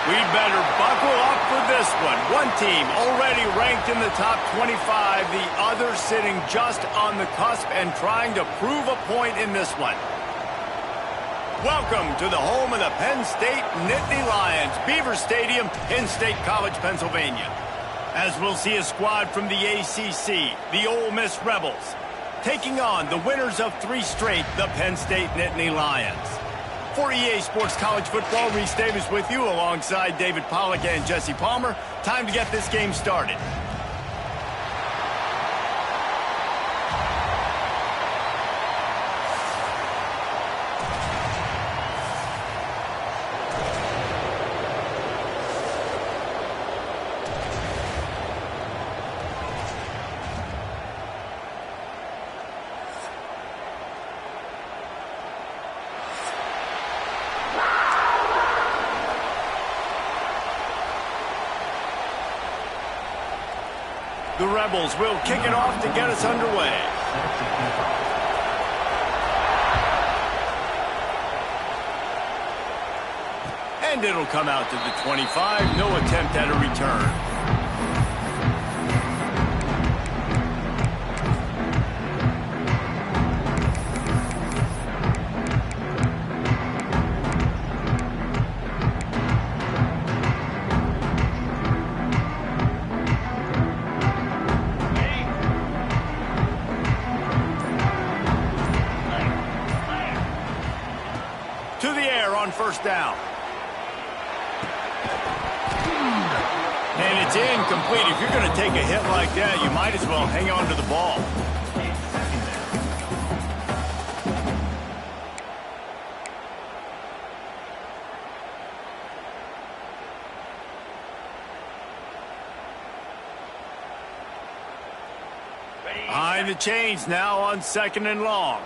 We'd better buckle up for this one. One team already ranked in the top 25, the other sitting just on the cusp and trying to prove a point in this one. Welcome to the home of the Penn State Nittany Lions, Beaver Stadium in State College, Pennsylvania. As we'll see a squad from the ACC, the Ole Miss Rebels, taking on the winners of 3 straight, the Penn State Nittany Lions. For EA Sports College Football, Reese Davis with you alongside David Pollack and Jesse Palmer. Time to get this game started. The Rebels will kick it off to get us underway. And it'll come out to the 25. No attempt at a return. To the air on first down. And it's incomplete. If you're going to take a hit like that, you might as well hang on to the ball. Behind the chains now on 2nd and long.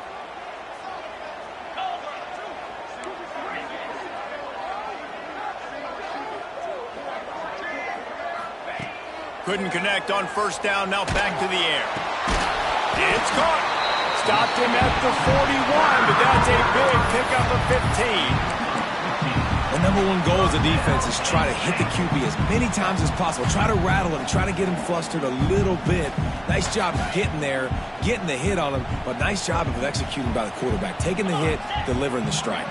Couldn't connect on first down, now back to the air. It's caught. Stopped him at the 41, but that's a big pickup of 15. The number one goal as a defense is try to hit the QB as many times as possible. Try to rattle him, try to get him flustered a little bit. Nice job getting there, getting the hit on him, but nice job of executing by the quarterback. Taking the hit, delivering the strike.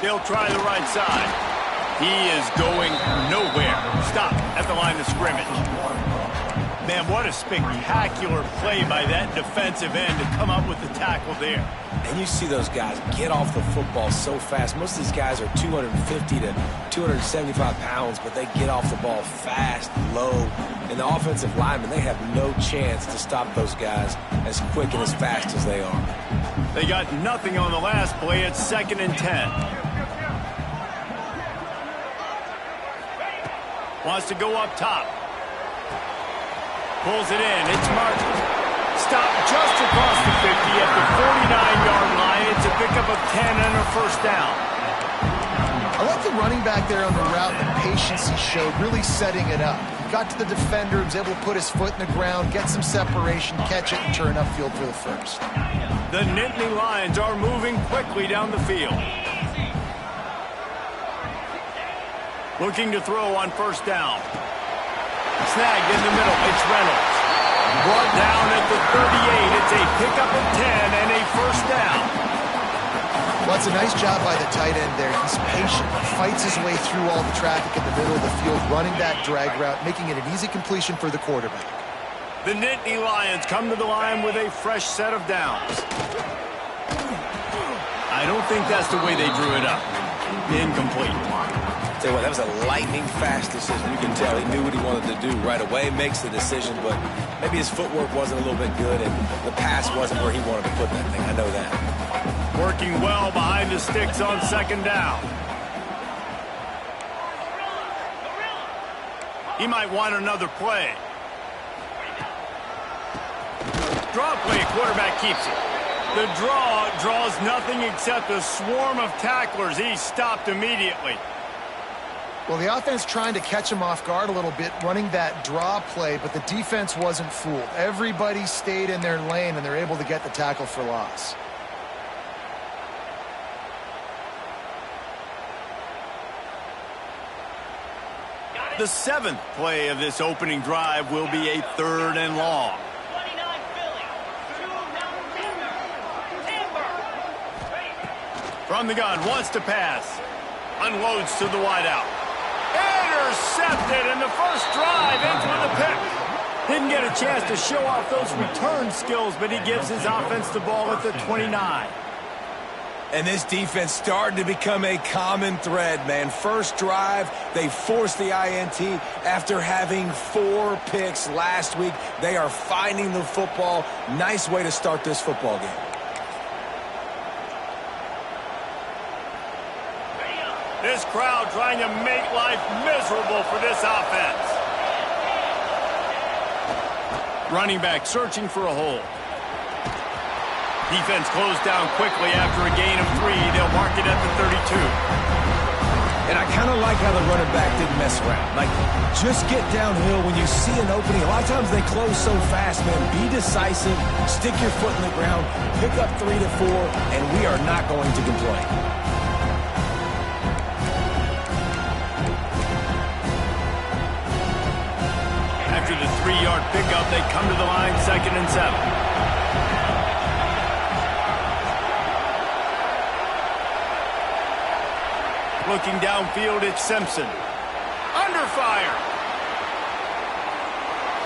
They'll try the right side. He is going nowhere. Stop at the line of scrimmage. Man, what a spectacular play by that defensive end to come up with the tackle there. And you see those guys get off the football so fast. Most of these guys are 250 to 275 pounds, but they get off the ball fast, low. And the offensive linemen, they have no chance to stop those guys as quick and as fast as they are. They got nothing on the last play. It's 2nd and 10. Wants to go up top. Pulls it in. It's Martin. Stopped just across the 50 at the 49-yard line. It's a pickup of 10 and a first down. I like the running back there on the route, the patience he showed, really setting it up. He got to the defender, was able to put his foot in the ground, get some separation, catch it, and turn upfield for the first. The Nittany Lions are moving quickly down the field. Looking to throw on first down. Snagged in the middle. It's Reynolds. Brought down at the 38. It's a pickup of 10 and a first down. Well, it's a nice job by the tight end there. He's patient. Fights his way through all the traffic in the middle of the field, running that drag route, making it an easy completion for the quarterback. The Nittany Lions come to the line with a fresh set of downs. I don't think that's the way they drew it up. Incomplete. Tell you what, that was a lightning-fast decision. You can tell he knew what he wanted to do right away, makes the decision, but maybe his footwork wasn't a little bit good, and the pass wasn't where he wanted to put that thing. I know that. Working well behind the sticks on 2nd down. He might want another play. Draw play, quarterback keeps it. The draw draws nothing except a swarm of tacklers. He's stopped immediately. Well, the offense trying to catch him off guard a little bit, running that draw play, but the defense wasn't fooled. Everybody stayed in their lane, and they're able to get the tackle for loss. The 7th play of this opening drive will be a 3rd and long. From the gun, wants to pass. Unloads to the wideout. Intercepted, and the first drive ends with a pick. Didn't get a chance to show off those return skills, but he gives his offense the ball at the 29. And this defense starting to become a common thread, man. First drive, they forced the INT after having 4 picks last week. They are finding the football. Nice way to start this football game. This crowd trying to make life miserable for this offense. Running back searching for a hole. Defense closed down quickly after a gain of 3. They'll mark it at the 32. And I kind of like how the running back didn't mess around. Like, just get downhill when you see an opening. A lot of times they close so fast, man. Be decisive, stick your foot in the ground, pick up 3 to 4, and we are not going to complain. After the 3-yard pickup, they come to the line, 2nd and 7. Looking downfield, it's Simpson. Under fire.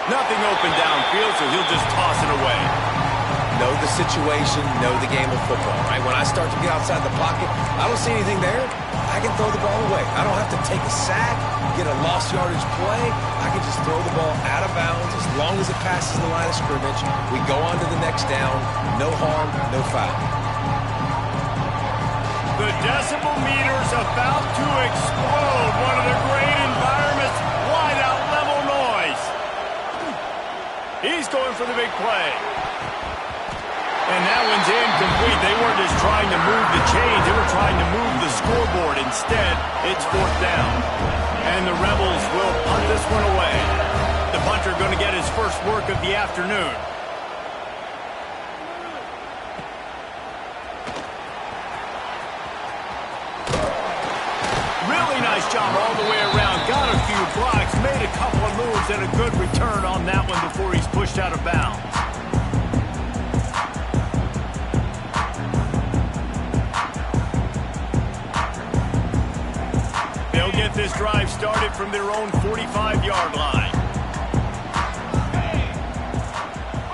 Nothing open downfield, so he'll just toss it away. Know the situation, know the game of football, right? When I start to get outside the pocket, I don't see anything there. I can throw the ball away. I don't have to take a sack, get a lost yardage play. I can just throw the ball out of bounds as long as it passes the line of scrimmage. We go on to the next down. No harm, no foul. The decibel meter's about to explode. One of the great environments, wide out level noise. He's going for the big play. And that one's incomplete. They weren't just trying to move the chains. They were trying to move the scoreboard. Instead, it's 4th down. And the Rebels will punt this one away. The punter going to get his first work of the afternoon. Really nice job all the way around. Got a few blocks, made a couple of moves, and a good return on that one before he's pushed out of bounds. They'll get this drive started from their own 45-yard line.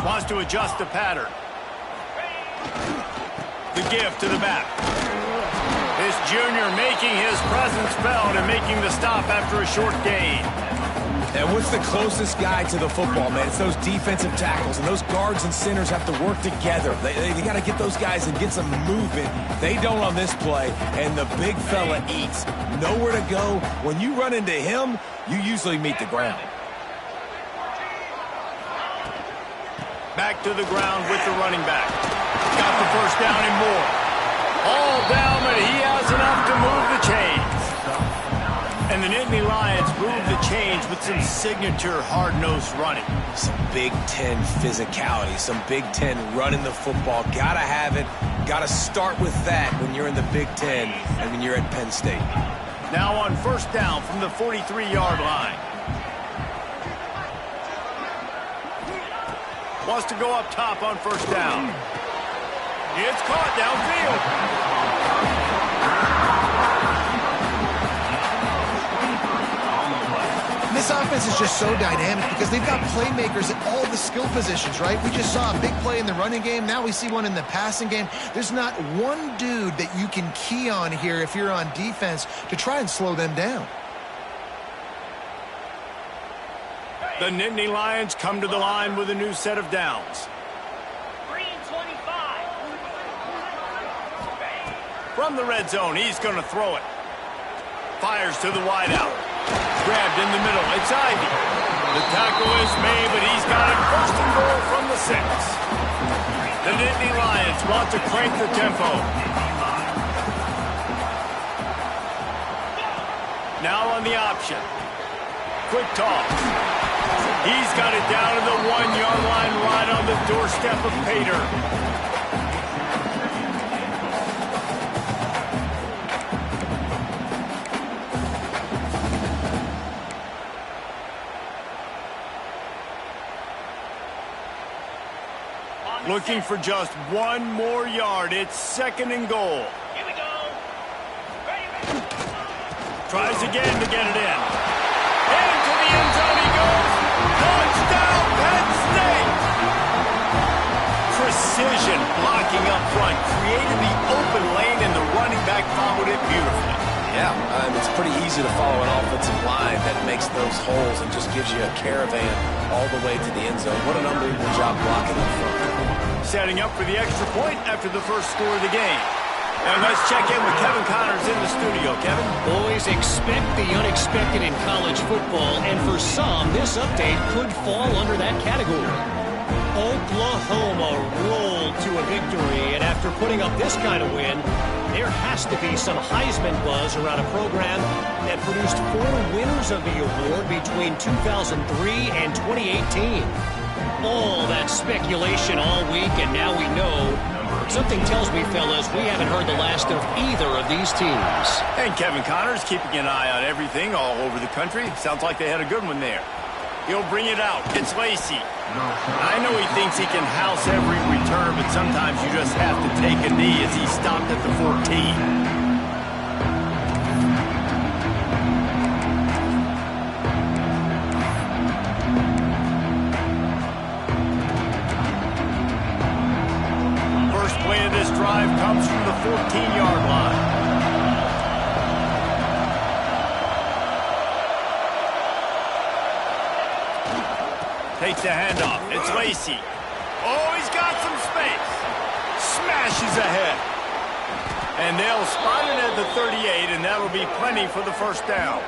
Wants to adjust the pattern. The give to the back. This junior making his presence felt and making the stop after a short gain. And what's the closest guy to the football, man? It's those defensive tackles, and those guards and centers have to work together. They got to get those guys and get some movement. They don't on this play, and the big fella eats. Nowhere to go. When you run into him, you usually meet the ground. Back to the ground with the running back. Got the first down and more. All down, but he has enough to move the chains. And the Nittany Lions move the chains with some signature hard-nosed running. Some Big Ten physicality, some Big Ten running the football. Gotta have it. Gotta start with that when you're in the Big Ten and when you're at Penn State. Now on first down from the 43-yard line. Wants to go up top on first down. It's caught downfield. This offense is just so dynamic because they've got playmakers at all the skill positions, right? We just saw a big play in the running game. Now we see one in the passing game. There's not one dude that you can key on here if you're on defense to try and slow them down. The Nittany Lions come to the line with a new set of downs. 3 and 25. From the red zone, he's going to throw it. Fires to the wideout. Grabbed in the middle. It's Ivy. The tackle is made, but he's got it first and goal from the 6. The Nittany Lions want to crank the tempo. Now on the option. Quick toss. He's got it down to the 1-yard line right on the doorstep of Pater. Looking for just one more yard. It's 2nd and goal. Here we go. Ready. Tries again to get it in. Into the end zone he goes. Touchdown, Penn State! Precision blocking up front. Created the open lane, and the running back followed it beautifully. Yeah, it's pretty easy to follow an offensive line that makes those holes and just gives you a caravan all the way to the end zone. What an unbelievable job blocking up front. Setting up for the extra point after the first score of the game. And let's check in with Kevin Connors in the studio. Kevin? Boys, expect the unexpected in college football, and for some, this update could fall under that category. Oklahoma rolled to a victory, and after putting up this kind of win, there has to be some Heisman buzz around a program that produced 4 winners of the award between 2003 and 2018. All that speculation all week, and now we know. Something tells me, fellas, we haven't heard the last of either of these teams. And Kevin Connors keeping an eye on everything all over the country. Sounds like they had a good one there. He'll bring it out. It's Lacy. I know he thinks he can house every return, but sometimes you just have to take a knee as he stopped at the 14. Drive comes from the 14-yard line. Takes the handoff. It's Lacy. Oh, he's got some space. Smashes ahead. And they'll spot it at the 38, and that'll be plenty for the first down.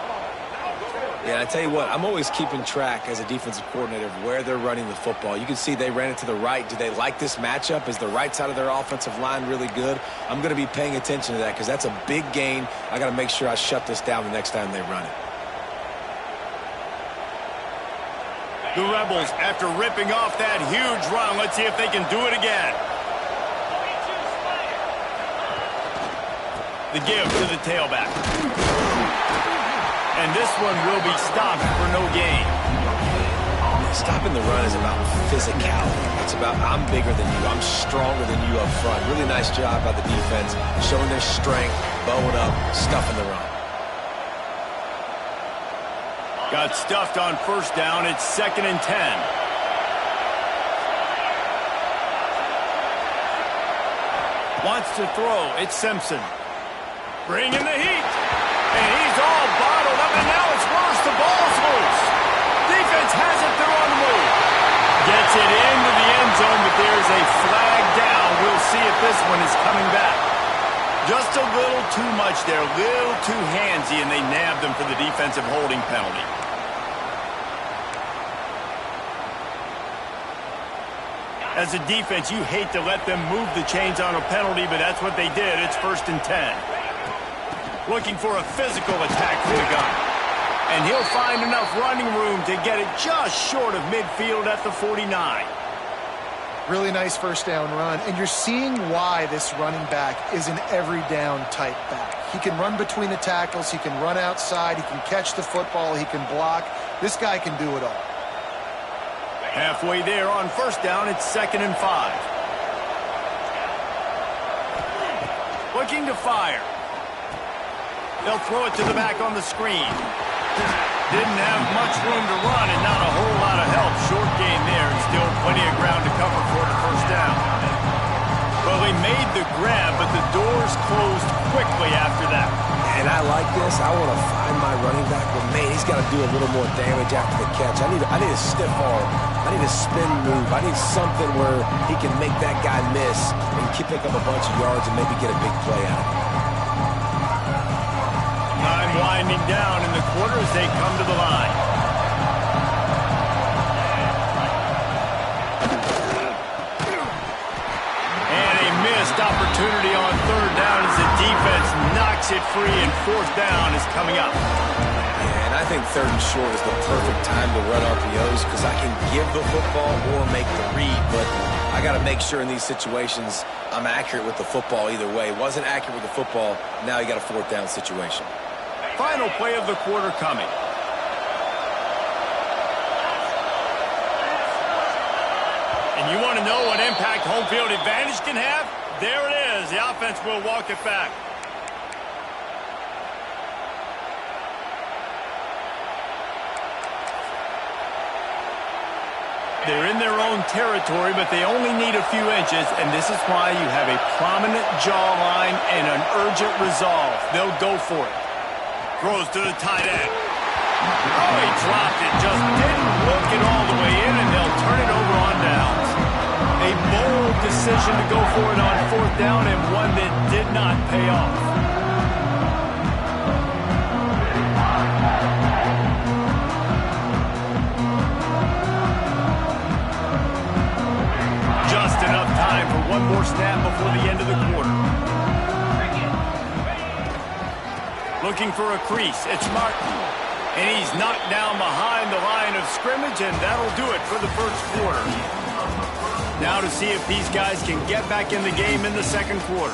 Yeah, I tell you what, I'm always keeping track as a defensive coordinator of where they're running the football. You can see they ran it to the right. Do they like this matchup? Is the right side of their offensive line really good? I'm going to be paying attention to that because that's a big gain. I got to make sure I shut this down the next time they run it. The Rebels, after ripping off that huge run, let's see if they can do it again. The give to the tailback. And this one will be stopped for no gain. Stopping the run is about physicality. It's about I'm bigger than you. I'm stronger than you up front. Really nice job by the defense, showing their strength, bowing up, stuffing the run. Got stuffed on first down. It's 2nd and 10. Wants to throw. It's Simpson. Bringing the heat. And he's all bottled up, and now it's worse. The ball's loose. Defense has it. They're on the move. Gets it into the end zone, but there's a flag down. We'll see if this one is coming back. Just a little too much there, a little too handsy, and they nabbed them for the defensive holding penalty. As a defense, you hate to let them move the chains on a penalty, but that's what they did. It's 1st and 10. Looking for a physical attack for the gun. And he'll find enough running room to get it just short of midfield at the 49. Really nice first down run, and you're seeing why this running back is an every down type back. He can run between the tackles, he can run outside, he can catch the football, he can block. This guy can do it all. Halfway there on first down, it's 2nd and 5. Looking to fire. They'll throw it to the back on the screen. Didn't have much room to run and not a whole lot of help. Short gain there and still plenty of ground to cover for the first down. Well, he made the grab, but the doors closed quickly after that. And I like this. I want to find my running back, but man, he's got to do a little more damage after the catch. I need a stiff arm. I need a spin move. I need something where he can make that guy miss and pick up a bunch of yards and maybe get a big play out of it. Time winding down in the quarter as they come to the line. And a missed opportunity on third down as the defense knocks it free, and fourth down is coming up. And I think 3rd and short is the perfect time to run RPOs because I can give the football or make the read, but I got to make sure in these situations I'm accurate with the football either way. Wasn't accurate with the football, now you got a 4th down situation. Final play of the quarter coming. And You want to know what impact home field advantage can have? There it is. The offense will walk it back. They're in their own territory, but they only need a few inches, and this is why you have a prominent jawline and an urgent resolve. They'll go for it. Throws to the tight end. Oh, he dropped it. Just didn't look it all the way in, and they'll turn it over on downs. A bold decision to go for it on fourth down, and one that did not pay off. Just enough time for one more snap before the end of the quarter. Looking for a crease. It's Martin. And he's knocked down behind the line of scrimmage, and that'll do it for the first quarter. Now to see if these guys can get back in the game in the second quarter.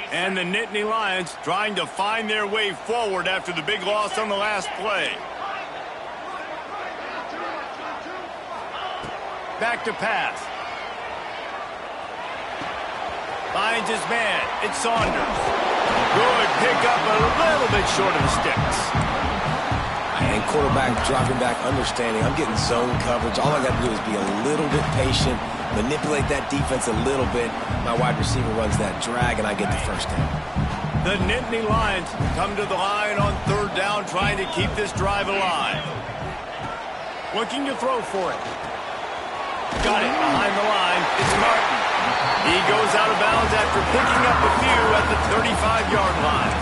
And the Nittany Lions trying to find their way forward after the big loss on the last play. Back to pass. Finds his man. It's Saunders. Good pickup, a little bit short of the sticks. And quarterback dropping back, understanding I'm getting zone coverage. All I got to do is be a little bit patient, manipulate that defense a little bit. My wide receiver runs that drag, and I get the first down. The Nittany Lions come to the line on third down, trying to keep this drive alive. Looking to throw for it. Got it behind the line. It's Martin. He goes out of bounds after picking up a few at the 35-yard line.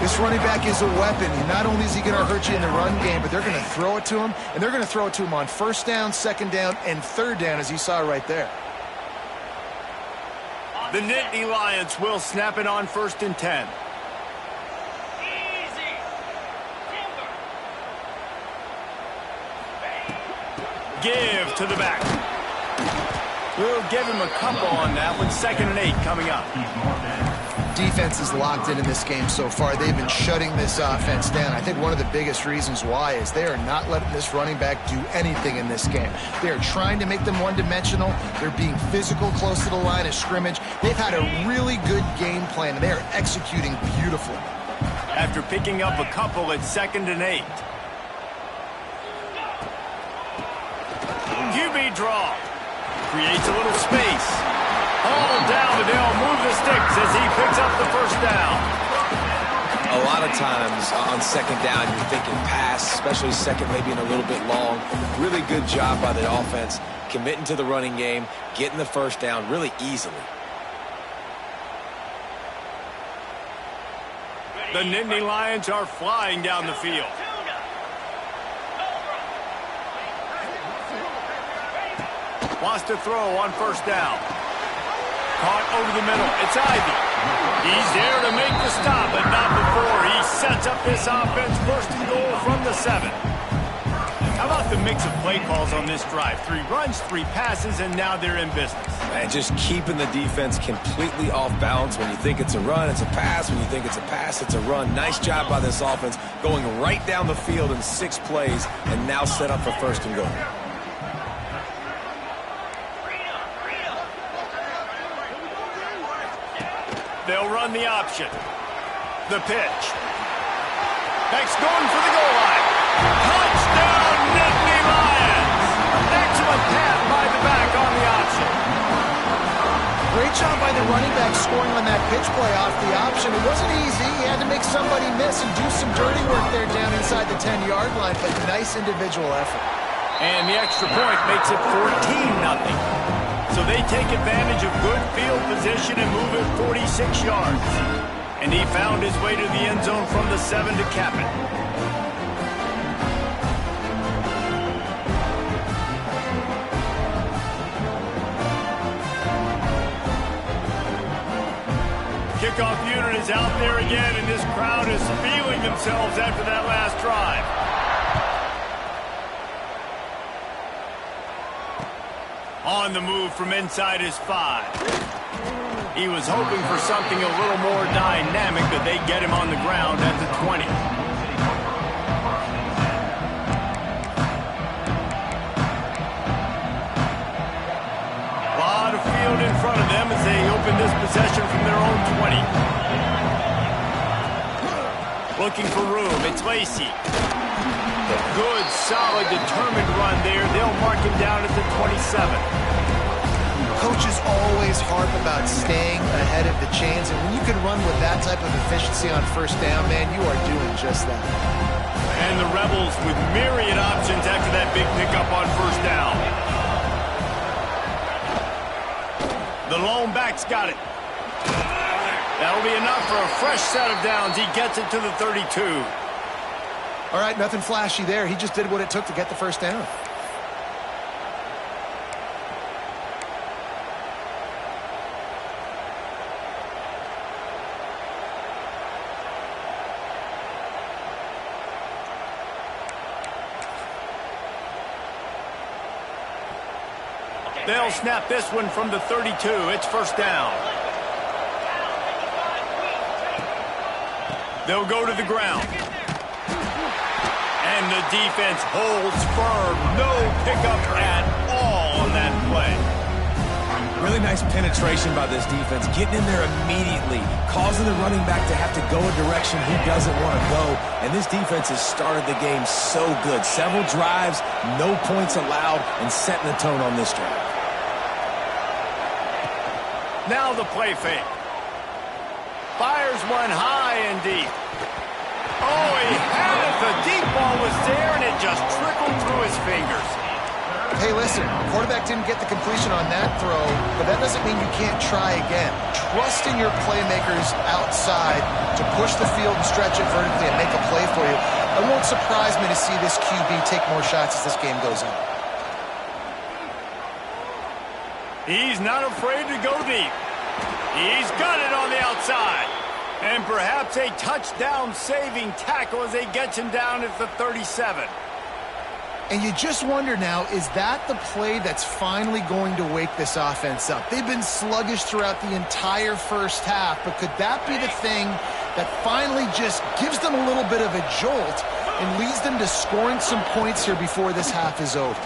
This running back is a weapon. Not only is he going to hurt you in the run game, but they're going to throw it to him, and they're going to throw it to him on first down, second down, and third down, as you saw right there. The Nittany Lions will snap it on 1st and 10. Easy. Give to the back. We'll give him a couple on that with 2nd and 8 coming up. Defense is locked in this game so far. They've been shutting this offense down. I think one of the biggest reasons why is they are not letting this running back do anything in this game. They are trying to make them one-dimensional. They're being physical close to the line of scrimmage. They've had a really good game plan, and they are executing beautifully. After picking up a couple at 2nd and 8. QB draw. Creates a little space. All down, and they'll move the sticks as he picks up the first down. A lot of times on 2nd down, you're thinking pass, especially second, maybe in a little bit long. Really good job by the offense, committing to the running game, getting the first down really easily. The Nittany Lions are flying down the field. Wants to throw on first down. Caught over the middle. It's Ivy. He's there to make the stop, but not before. He sets up this offense 1st and goal from the 7. How about the mix of play calls on this drive? 3 runs, 3 passes, and now they're in business. And just keeping the defense completely off balance. When you think it's a run, it's a pass. When you think it's a pass, it's a run. Nice job by this offense, going right down the field in 6 plays, and now set up for 1st and goal. They'll run the option. The pitch. Next going for the goal line. Touchdown, Nittany Lions! Excellent pass by the back on the option. Great job by the running back scoring on that pitch play off the option. It wasn't easy. He had to make somebody miss and do some dirty work there down inside the 10-yard line, but nice individual effort. And the extra point makes it 14-0. So they take advantage of good field position and move it 46 yards. And he found his way to the end zone from the 7 to cap it. Kickoff unit is out there again, and this crowd is feeling themselves after that last drive. On the move from inside his 5. He was hoping for something a little more dynamic, but they get him on the ground at the 20. A lot of field in front of them as they open this possession from their own 20. Looking for room, it's Lacy. Good, solid, determined run there. They'll mark him down at the 27. Coaches always harp about staying ahead of the chains, and when you can run with that type of efficiency on first down, man, you are doing just that. And the Rebels with myriad options after that big pickup on first down. The lone back's got it. That'll be enough for a fresh set of downs. He gets it to the 32. All right, nothing flashy there. He just did what it took to get the first down. They'll snap this one from the 32. It's first down. They'll go to the ground. And the defense holds firm. No pickup at all on that play. Really nice penetration by this defense, getting in there immediately, causing the running back to have to go a direction he doesn't want to go. And this defense has started the game so good. Several drives, no points allowed, and setting the tone on this drive. Now the play fake. Fires one high and deep. Oh, he had it. The deep ball was there, and it just trickled through his fingers. Hey, listen, quarterback didn't get the completion on that throw, but that doesn't mean you can't try again. Trust in your playmakers outside to push the field and stretch it vertically and make a play for you. It won't surprise me to see this QB take more shots as this game goes on. He's not afraid to go deep. He's got it on the outside. And perhaps a touchdown-saving tackle as they get him down at the 37. And you just wonder now, is that the play that's finally going to wake this offense up? They've been sluggish throughout the entire first half, but could that be the thing that finally just gives them a little bit of a jolt and leads them to scoring some points here before this half is over?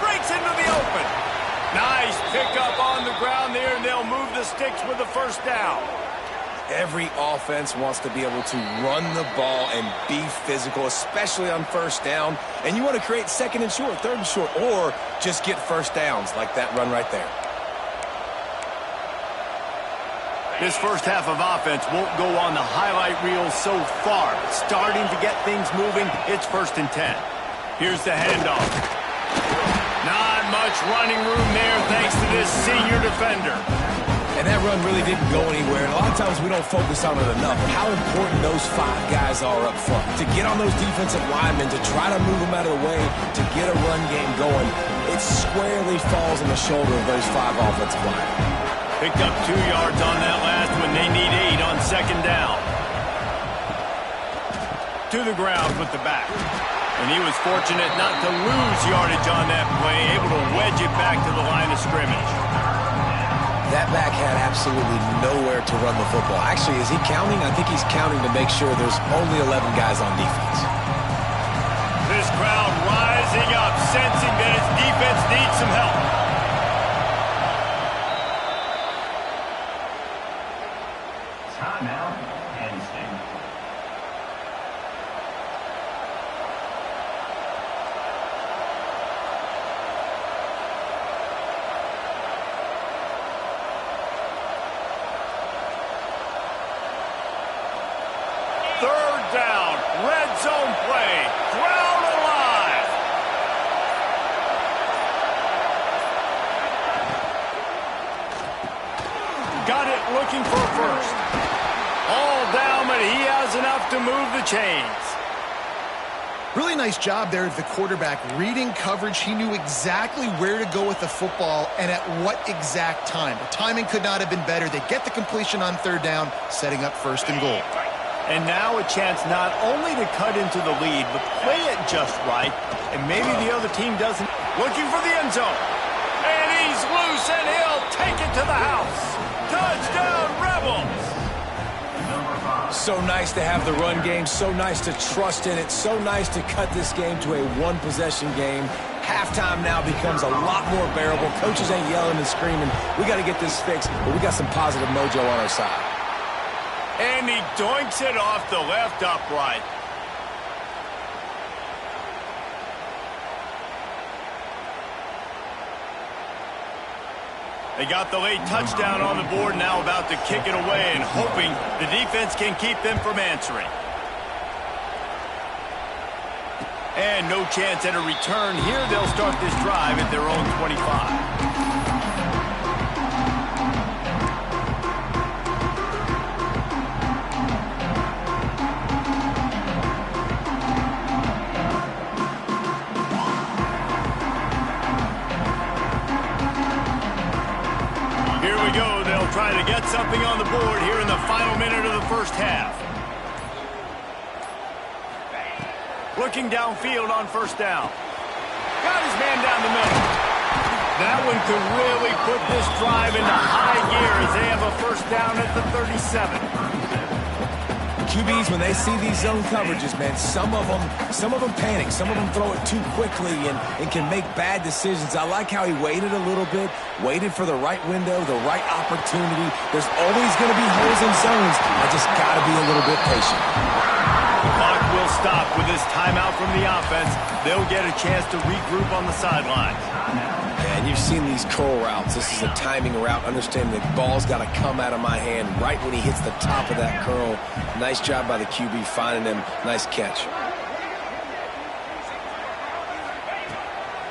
Breaks into the open. Nice pickup on the ground there, and they'll move the sticks with the first down. Every offense wants to be able to run the ball and be physical, especially on first down. And you want to create second and short, third and short, or just get first downs like that run right there. This first half of offense won't go on the highlight reel so far. Starting to get things moving, it's 1st and 10. Here's the handoff. Not much running room there thanks to this senior defender. And that run really didn't go anywhere. And a lot of times we don't focus on it enough. How important those 5 guys are up front. To get on those defensive linemen, to try to move them out of the way, to get a run game going, it squarely falls on the shoulder of those 5 offensive linemen. Picked up 2 yards on that last one. They need 8 on 2nd down. To the ground with the back. And he was fortunate not to lose yardage on that play, able to wedge it back to the line of scrimmage. That back had absolutely nowhere to run the football. Actually, is he counting? I think he's counting to make sure there's only 11 guys on defense. This crowd rising up, sensing that its defense needs some help. Timeout, Penn State. Third down, red zone play, Brown alive. Got it, looking for a first. All down, but he has enough to move the chains. Really nice job there of the quarterback reading coverage. He knew exactly where to go with the football and at what exact time. The timing could not have been better. They get the completion on 3rd down, setting up 1st and goal. And now a chance not only to cut into the lead, but play it just right, and maybe the other team doesn't. Looking for the end zone. And he's loose, and he'll take it to the house. Touchdown, Rebels! So nice to have the run game, so nice to trust in it, so nice to cut this game to a one-possession game. Halftime now becomes a lot more bearable. Coaches ain't yelling and screaming. We got to get this fixed, but we got some positive mojo on our side. And he doinks it off the left upright. They got the late touchdown on the board, now about to kick it away and hoping the defense can keep them from answering. And no chance at a return here. They'll start this drive at their own 25. Try to get something on the board here in the final minute of the first half. Looking downfield on first down. Got his man down the middle. That one could really put this drive into high gear as they have a first down at the 37. QBs, when they see these zone coverages, man, some of them panic. Some of them throw it too quickly and can make bad decisions. I like how he waited a little bit, waited for the right window, the right opportunity. There's always going to be holes in zones. I just got to be a little bit patient. The clock will stop with this timeout from the offense. They'll get a chance to regroup on the sidelines. And you've seen these curl routes. This is a timing route. Understand the ball's got to come out of my hand right when he hits the top of that curl. Nice job by the QB finding him. Nice catch.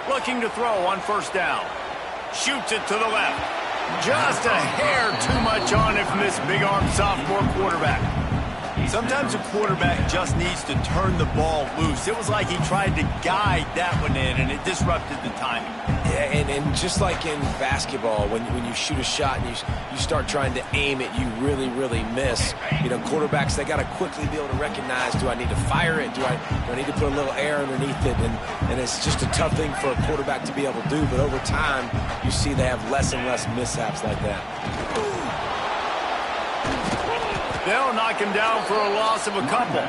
Looking to throw on first down. Shoots it to the left. Just a hair too much on it from this big-armed sophomore quarterback. Sometimes a quarterback just needs to turn the ball loose. It was like he tried to guide that one in, and it disrupted the timing. Yeah, and just like in basketball, when you shoot a shot and you start trying to aim it, you really, really miss. You know, quarterbacks, they got to quickly be able to recognize, do I need to fire it? Do I need to put a little air underneath it? And it's just a tough thing for a quarterback to be able to do, but over time, you see they have less and less mishaps like that. They'll knock him down for a loss of a couple.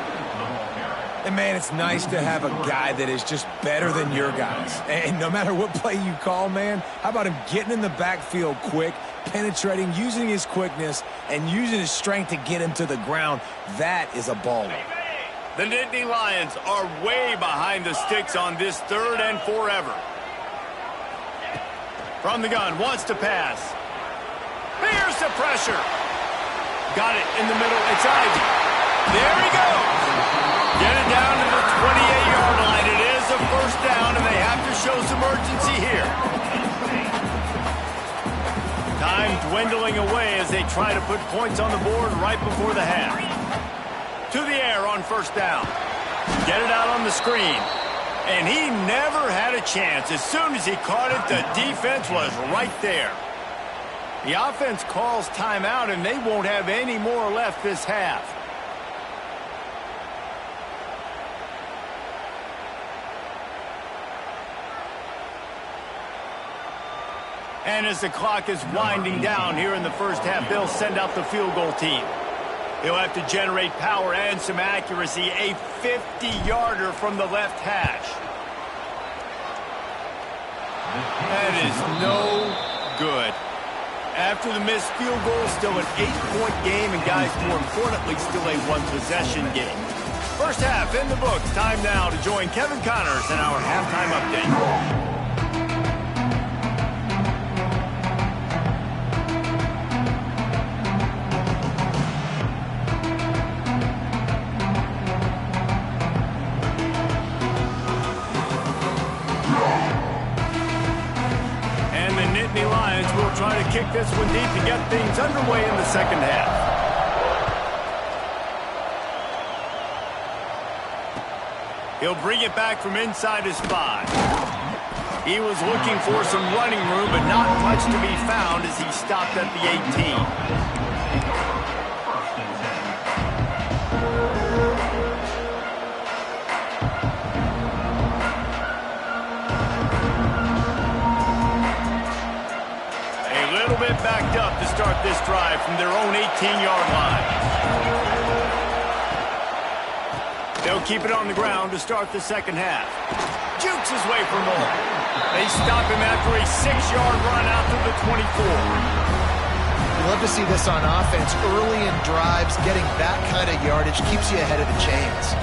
And, man, it's nice to have a guy that is just better than your guys. And no matter what play you call, man, how about him getting in the backfield quick, penetrating, using his quickness, and using his strength to get him to the ground? That is a baller. The Nittany Lions are way behind the sticks on this 3rd and forever. From the gun, wants to pass. Here's the pressure. Got it in the middle. It's Ivy. There he goes. Get it down to the 28-yard line. It is a first down, and they have to show some urgency here. Time dwindling away as they try to put points on the board right before the half. To the air on first down. Get it out on the screen. And he never had a chance. As soon as he caught it, the defense was right there. The offense calls timeout, and they won't have any more left this half. And as the clock is winding down here in the first half, they'll send out the field goal team. He'll have to generate power and some accuracy. A 50-yarder from the left hash. That is no good. After the missed field goal, still an 8-point game, and guys, more importantly, still a one-possession game. First half in the books. Time now to join Kevin Connors in our halftime update. Lions will try to kick this one deep to get things underway in the second half. He'll bring it back from inside his 5. He was looking for some running room, but not much to be found as he stopped at the 18. drive from their own 18-yard line. They'll keep it on the ground to start the second half. Jukes his way for more. They stop him after a 6-yard run out to the 24. You love to see this on offense. Early in drives, getting that kind of yardage keeps you ahead of the chains.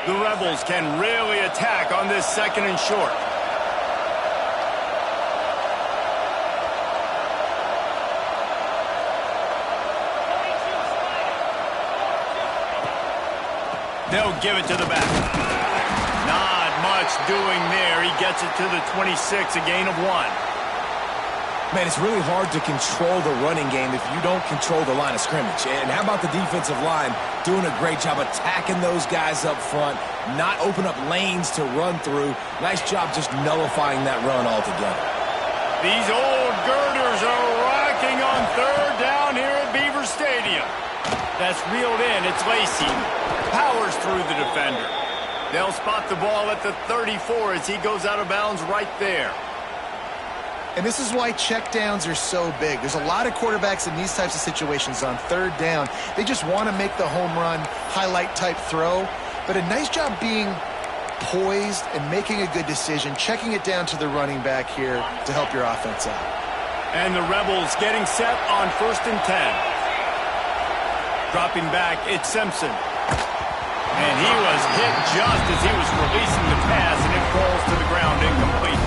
The Rebels can really attack on this second and short. They'll give it to the back. Not much doing there. He gets it to the 26, a gain of 1. Man, it's really hard to control the running game if you don't control the line of scrimmage. And how about the defensive line doing a great job attacking those guys up front, not open up lanes to run through. Nice job just nullifying that run altogether. These old girders are rocking on third down here at Beaver Stadium. That's reeled in. It's Lacy. Powers through the defender. They'll spot the ball at the 34 as he goes out of bounds right there. And this is why checkdowns are so big. There's a lot of quarterbacks in these types of situations on third down. They just want to make the home run, highlight type throw. But a nice job being poised and making a good decision, checking it down to the running back here to help your offense out. And the Rebels getting set on 1st and 10. Dropping back, it's Simpson. And he was hit just as he was releasing the pass, and it falls to the ground incomplete.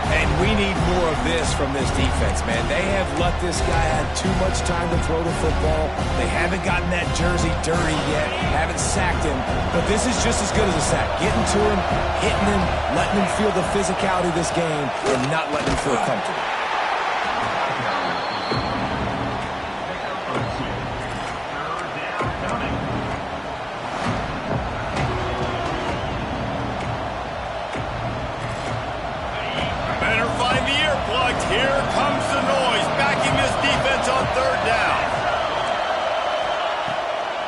And we need more of this from this defense, man. They have let this guy have too much time to throw the football. They haven't gotten that jersey dirty yet, haven't sacked him. But this is just as good as a sack. Getting to him, hitting him, letting him feel the physicality of this game, and not letting him feel comfortable. Here comes the noise, backing this defense on third down.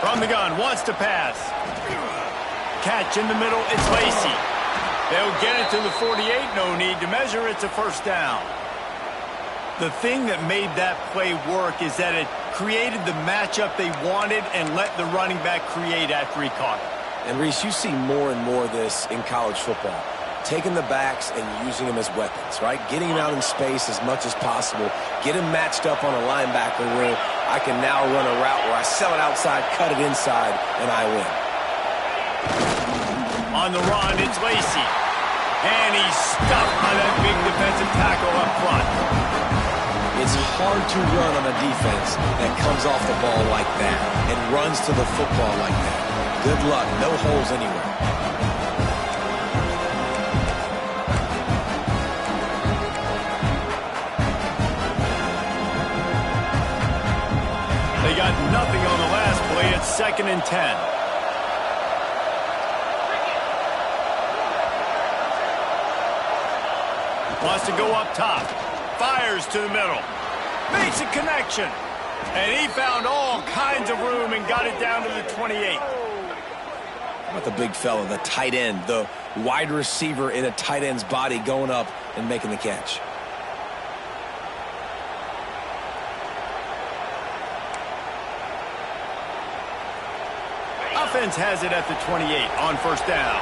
From the gun, wants to pass. Catch in the middle, it's Lacy. They'll get it to the 48, no need to measure, it's a first down. The thing that made that play work is that it created the matchup they wanted and let the running back create after he caught it. And Reese, you see more and more of this in college football. Taking the backs and using them as weapons, right? Getting them out in space as much as possible. Get them matched up on a linebacker where I can now run a route where I sell it outside, cut it inside, and I win. On the run, it's Lacy. And he's stuffed by that big defensive tackle up front. It's hard to run on a defense that comes off the ball like that and runs to the football like that. Good luck. No holes anywhere. They got nothing on the last play. It's 2nd and 10. Wants to go up top. Fires to the middle. Makes a connection. And he found all kinds of room and got it down to the 28. How about the big fella, the tight end, the wide receiver in a tight end's body going up and making the catch? Offense has it at the 28 on first down.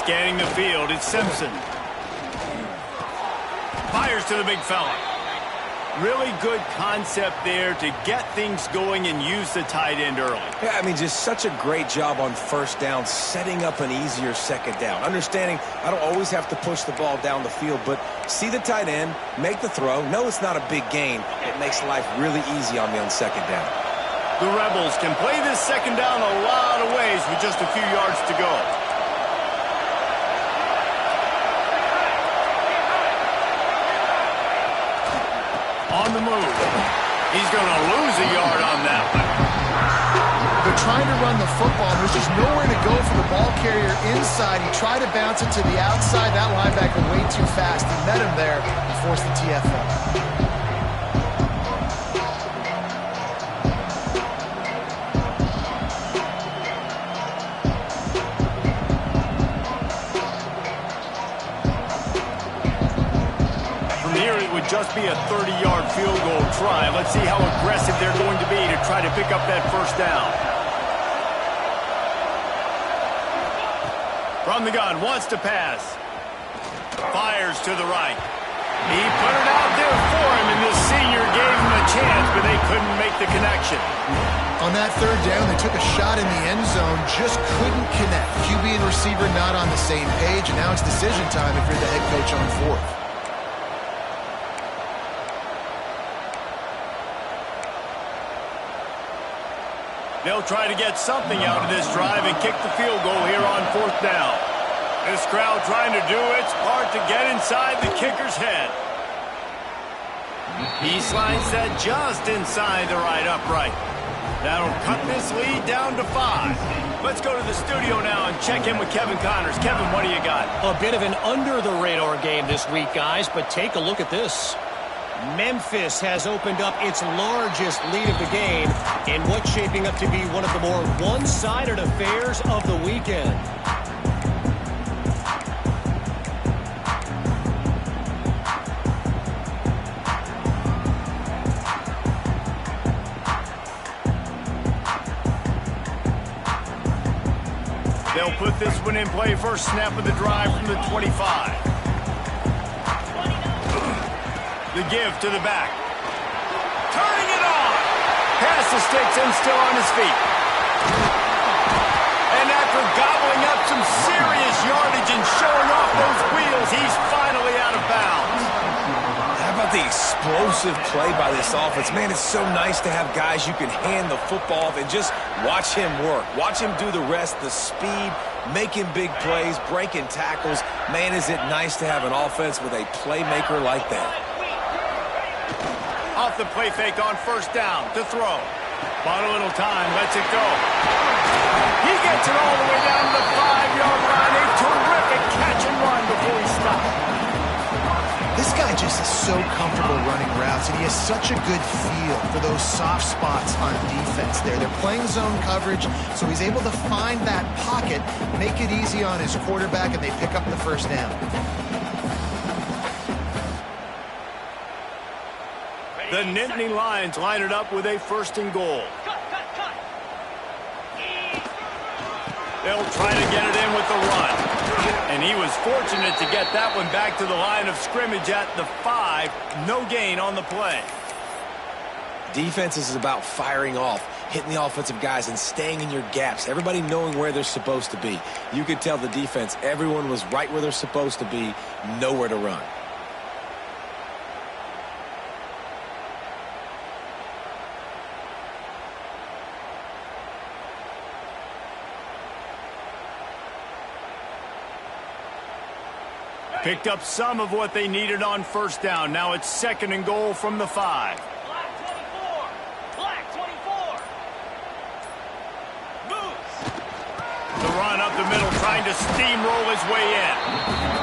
Scanning the field, it's Simpson. Fires to the big fella. Really good concept there to get things going and use the tight end early. Yeah, I mean, just such a great job on first down, setting up an easier second down. Understanding I don't always have to push the ball down the field, but see the tight end, make the throw. No, it's not a big gain. It makes life really easy on me on second down. The Rebels can play this second down a lot of ways with just a few yards to go. On the move. He's going to lose a yard on that one. They're trying to run the football. There's just nowhere to go for the ball carrier inside. He tried to bounce it to the outside. That linebacker way too fast. He met him there and forced the TFL. just be a 30-yard field goal try. Let's see how aggressive they're going to be to try to pick up that first down. From the gun, wants to pass. Fires to the right. He put it out there for him, and this senior gave him a chance, but they couldn't make the connection. On that third down, they took a shot in the end zone, just couldn't connect. QB and receiver not on the same page, and now it's decision time if you're the head coach on fourth. They'll try to get something out of this drive and kick the field goal here on fourth down. This crowd trying to do its part to get inside the kicker's head. He slides that just inside the right upright. That'll cut this lead down to 5. Let's go to the studio now and check in with Kevin Connors. Kevin, what do you got? A bit of an under-the-radar game this week, guys, but take a look at this. Memphis has opened up its largest lead of the game in what's shaping up to be one of the more one-sided affairs of the weekend. They'll put this one in play first snap of the drive from the 25. The give to the back. Turning it on. Pass the sticks and still on his feet. And after gobbling up some serious yardage and showing off those wheels, he's finally out of bounds. How about the explosive play by this offense? Man, it's so nice to have guys you can hand the football off and just watch him work. Watch him do the rest, the speed, making big plays, breaking tackles. Man, is it nice to have an offense with a playmaker like that. Off the play fake on first down to throw. Bought a little time, lets it go. He gets it all the way down to the 5-yard line. A terrific catch and run before he stopped. This guy just is so comfortable running routes, and he has such a good feel for those soft spots on defense there. They're playing zone coverage, so he's able to find that pocket, make it easy on his quarterback, and they pick up the first down. The Nittany Lions line it up with a first and goal. They'll try to get it in with the run. And he was fortunate to get that one back to the line of scrimmage at the 5. No gain on the play. Defense is about firing off, hitting the offensive guys and staying in your gaps. Everybody knowing where they're supposed to be. You could tell the defense, everyone was right where they're supposed to be, nowhere to run. Picked up some of what they needed on first down. Now it's second and goal from the 5. Black 24. Moves. The run up the middle, trying to steamroll his way in.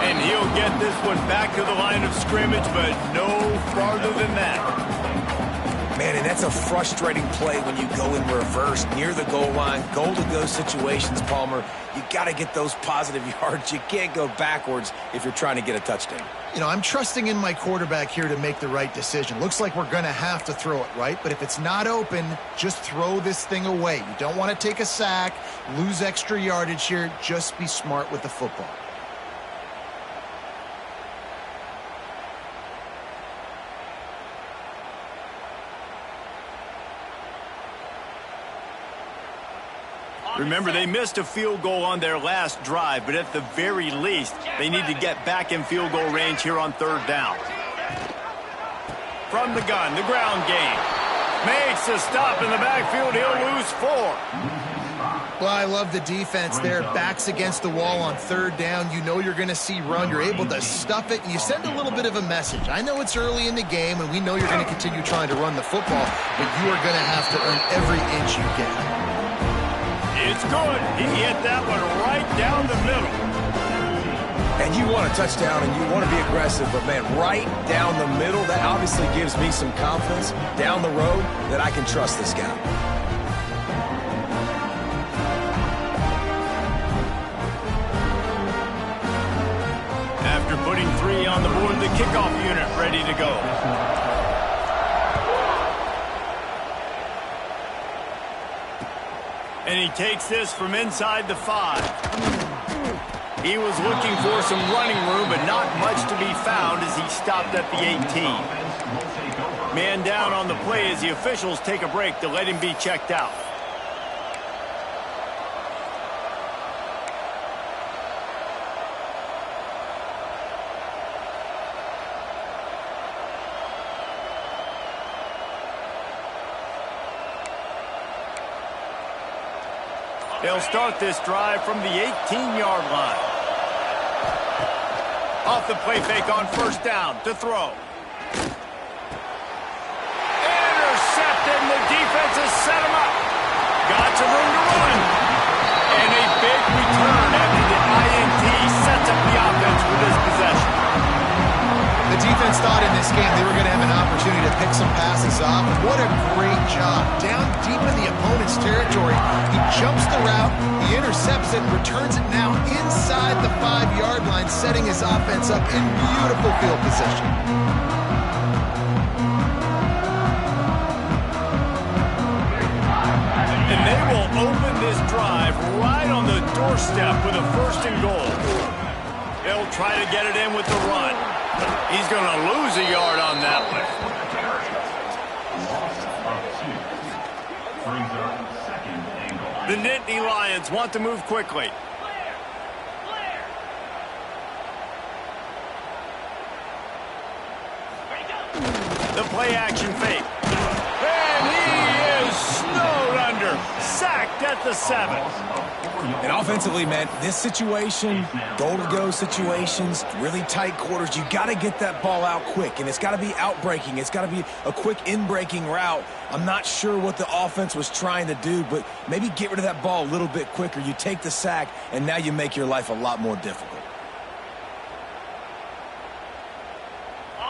And he'll get this one back to the line of scrimmage, but no farther than that. Man, and that's a frustrating play when you go in reverse near the goal line. Goal-to-go situations, Palmer. You got to get those positive yards. You can't go backwards if you're trying to get a touchdown. You know, I'm trusting in my quarterback here to make the right decision. Looks like we're going to have to throw it, right? But if it's not open, just throw this thing away. You don't want to take a sack, lose extra yardage here. Just be smart with the football. Remember, they missed a field goal on their last drive, but at the very least, they need to get back in field goal range here on third down. From the gun, the ground game. Makes a stop in the backfield. He'll lose 4. Well, I love the defense there. Backs against the wall on third down. You know you're going to see run. You're able to stuff it, and you send a little bit of a message. I know it's early in the game, and we know you're going to continue trying to run the football, but you are going to have to earn every inch you get. It's good. He hit that one right down the middle. And you want a touchdown and you want to be aggressive, but man, right down the middle, that obviously gives me some confidence down the road that I can trust this guy. After putting 3 on the board, the kickoff unit ready ready to go. And he takes this from inside the 5. He was looking for some running room, but not much to be found as he stopped at the 18. Man down on the play as the officials take a break to let him be checked out. They'll start this drive from the 18-yard line. Off the play fake on first down to throw. Intercepted, and the defense has set him up. Got some room to run. And a big return after the INT sets up the offense with this possession. The defense thought in this game they were going to have an opportunity to pick some passes off. What a great job. Down deep in the opponent's territory, he jumps the route, he intercepts it, returns it now inside the 5-yard line, setting his offense up in beautiful field position. And they will open this drive right on the doorstep with a 1st and goal. They'll try to get it in with the run. He's going to lose a yard on that one. The Nittany Lions want to move quickly. The play action fake. And he is snowed under. Sacked at the 7. And offensively, man, this situation, goal-to-go situations, really tight quarters, you got to get that ball out quick, and it's got to be out-breaking. It's got to be a quick in-breaking route. I'm not sure what the offense was trying to do, but maybe get rid of that ball a little bit quicker. You take the sack, and now you make your life a lot more difficult.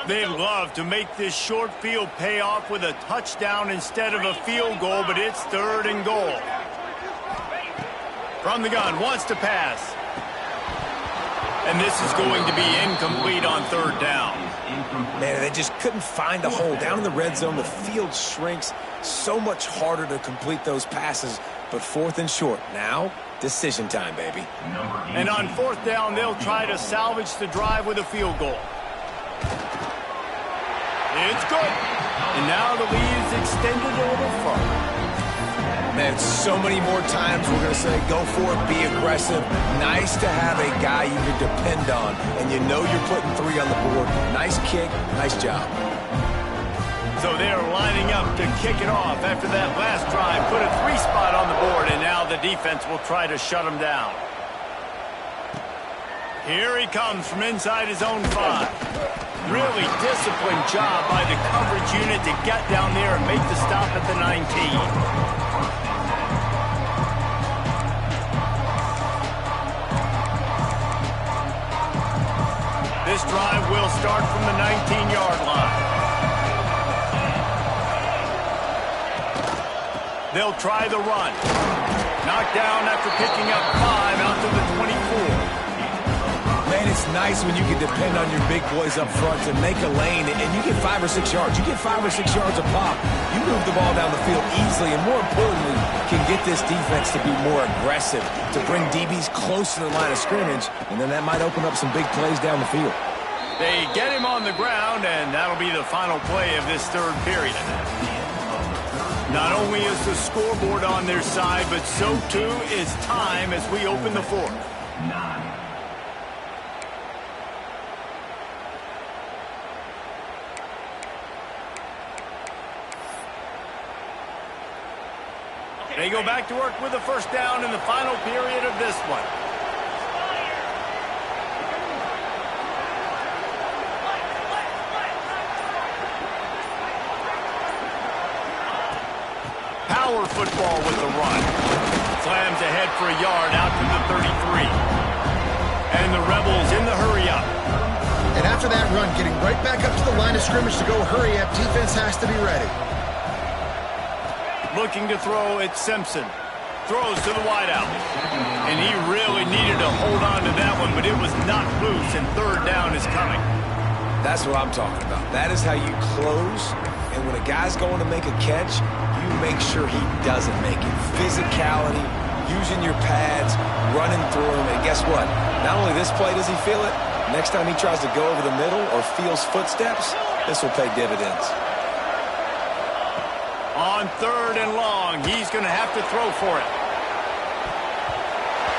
They'd love to make this short field pay off with a touchdown instead of a field goal, but it's 3rd and goal. From the gun, wants to pass. And this is going to be incomplete on 3rd down. Man, they just couldn't find a hole. Down in the red zone, the field shrinks. So much harder to complete those passes, but 4th and short. Now, decision time, baby. And on 4th down, they'll try to salvage the drive with a field goal. It's good. And now the lead is extended a little further. Man, so many more times we're going to say, go for it, be aggressive. Nice to have a guy you can depend on, and you know you're putting 3 on the board. Nice kick, nice job. So they're lining up to kick it off after that last drive. Put a 3 spot on the board, and now the defense will try to shut him down. Here he comes from inside his own 5. Really disciplined job by the coverage unit to get down there and make the stop at the 19. This drive will start from the 19-yard line. They'll try the run. Knocked down after picking up 5 out to the 24. Man, it's nice when you can depend on your big boys up front to make a lane, and you get 5 or 6 yards. You get 5 or 6 yards a pop. You move the ball down the field easily, and more importantly, can get this defense to be more aggressive, to bring DBs close to the line of scrimmage, and then that might open up some big plays down the field. They get him on the ground, and that'll be the final play of this 3rd period. Not only is the scoreboard on their side, but so too is time as we open the 4th. They go back to work with the 1st down in the final period of this one. Power football with the run. Slams ahead for a yard out to the 33. And the Rebels in the hurry-up. And after that run, getting right back up to the line of scrimmage to go hurry-up, defense has to be ready. Looking to throw, it's Simpson. Throws to the wideout. And he really needed to hold on to that one, but it was not loose, and 3rd down is coming. That's what I'm talking about. That is how you close. And when a guy's going to make a catch, you make sure he doesn't make it. Physicality, using your pads, running through him. And guess what? Not only this play does he feel it, next time he tries to go over the middle or feels footsteps, this will pay dividends. On 3rd and long, he's going to have to throw for it.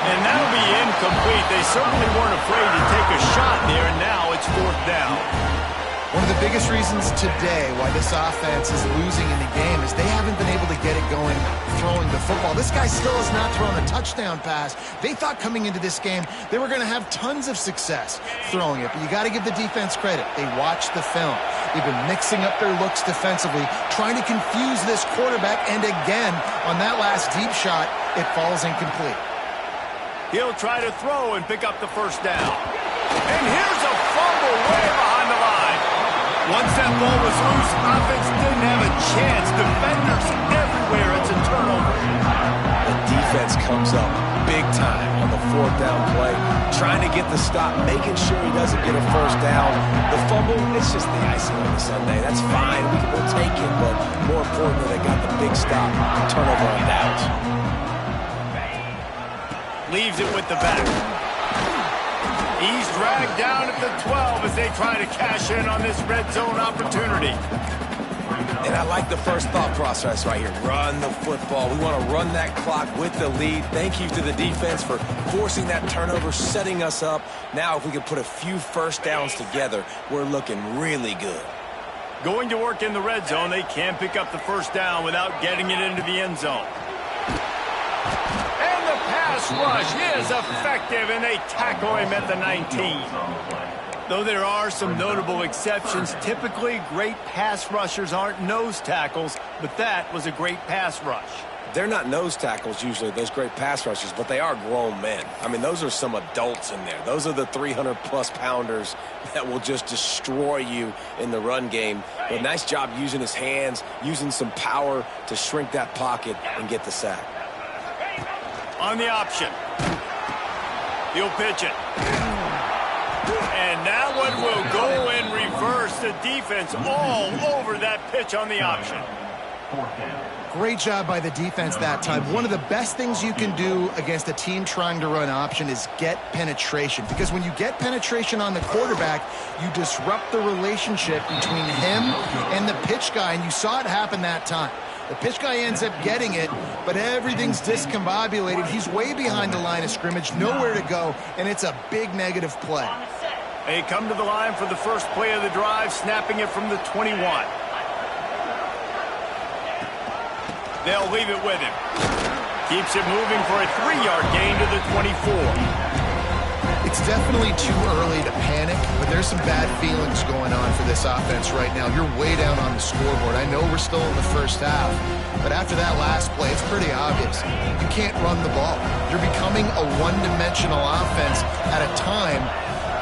And that'll be incomplete. They certainly weren't afraid to take a shot there, and now it's 4th down. One of the biggest reasons today why this offense is losing in the game is they haven't been able to get it going throwing the football. This guy still has not thrown a touchdown pass. They thought coming into this game they were going to have tons of success throwing it, but you got to give the defense credit. They watched the film. They've been mixing up their looks defensively, trying to confuse this quarterback, and again, on that last deep shot, it falls incomplete. He'll try to throw and pick up the 1st down. And here's a fumble way behind the line. Once that ball was loose, offense didn't have a chance. Defenders everywhere. It's a turnover. The defense comes up big time on the 4th down play, trying to get the stop, making sure he doesn't get a 1st down. The fumble, it's just the icing on the Sunday. That's fine. We'll take it, but more importantly, they got the big stop, turnover on downs. Leaves it with the back. He's dragged down at the 12 as they try to cash in on this red zone opportunity. And I like the first thought process right here. Run the football. We want to run that clock with the lead. Thank you to the defense for forcing that turnover, setting us up. Now if we can put a few 1st downs together, we're looking really good. Going to work in the red zone, they can pick up the 1st down without getting it into the end zone. And the pass rush is effective, and they tackle him at the 19. Though there are some notable exceptions, typically great pass rushers aren't nose tackles, but that was a great pass rush. They're not nose tackles usually, those great pass rushers, but they are grown men. I mean, those are some adults in there. Those are the 300-plus pounders that will just destroy you in the run game. But nice job using his hands, using some power to shrink that pocket and get the sack. On the option. He'll pitch it. And that one will go in reverse. The defense all over that pitch on the option. Great job by the defense that time. One of the best things you can do against a team trying to run option is get penetration. Because when you get penetration on the quarterback, you disrupt the relationship between him and the pitch guy. And you saw it happen that time. The pitch guy ends up getting it, but everything's discombobulated. He's way behind the line of scrimmage, nowhere to go, and it's a big negative play. They come to the line for the first play of the drive, snapping it from the 21. They'll leave it with him. Keeps it moving for a 3-yard gain to the 24. It's definitely too early to panic, but there's some bad feelings going on for this offense right now. You're way down on the scoreboard. I know we're still in the first half, but after that last play, it's pretty obvious. You can't run the ball. You're becoming a one-dimensional offense at a time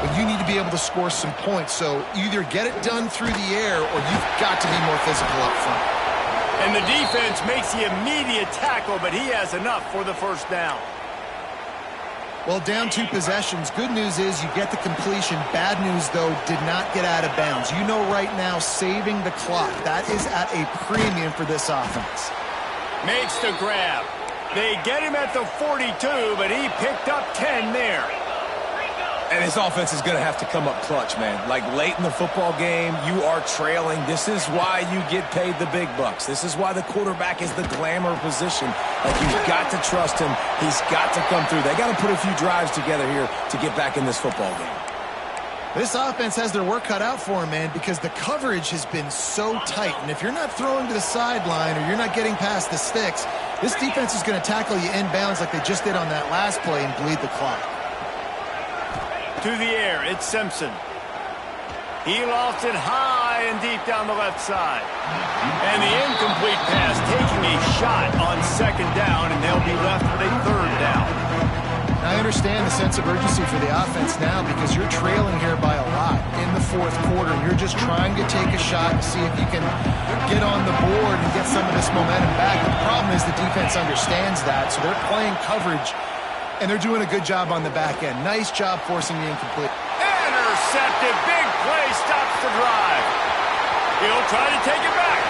when you need to be able to score some points. So either get it done through the air or you've got to be more physical up front. And the defense makes the immediate tackle, but he has enough for the 1st down. Well, down 2 possessions. Good news is you get the completion. Bad news, though, did not get out of bounds. You know right now, saving the clock, that is at a premium for this offense. Makes the grab. They get him at the 42, but he picked up 10 there. And his offense is going to have to come up clutch, man. Like late in the football game, you are trailing. This is why you get paid the big bucks. This is why the quarterback is the glamour position. Like, you've got to trust him. He's got to come through. They got to put a few drives together here to get back in this football game. This offense has their work cut out for them, man, because the coverage has been so tight. And if you're not throwing to the sideline or you're not getting past the sticks, this defense is going to tackle you inbounds like they just did on that last play and bleed the clock. To the air, it's Simpson. He lofts it high and deep down the left side. And the incomplete pass taking a shot on 2nd down, and they'll be left with a 3rd down. I understand the sense of urgency for the offense now because you're trailing here by a lot in the 4th quarter. You're just trying to take a shot to see if you can get on the board and get some of this momentum back. The problem is the defense understands that, so they're playing coverage, and they're doing a good job on the back end. Nice job forcing the incomplete. intercepted. Big play stops the drive. He'll try to take it back.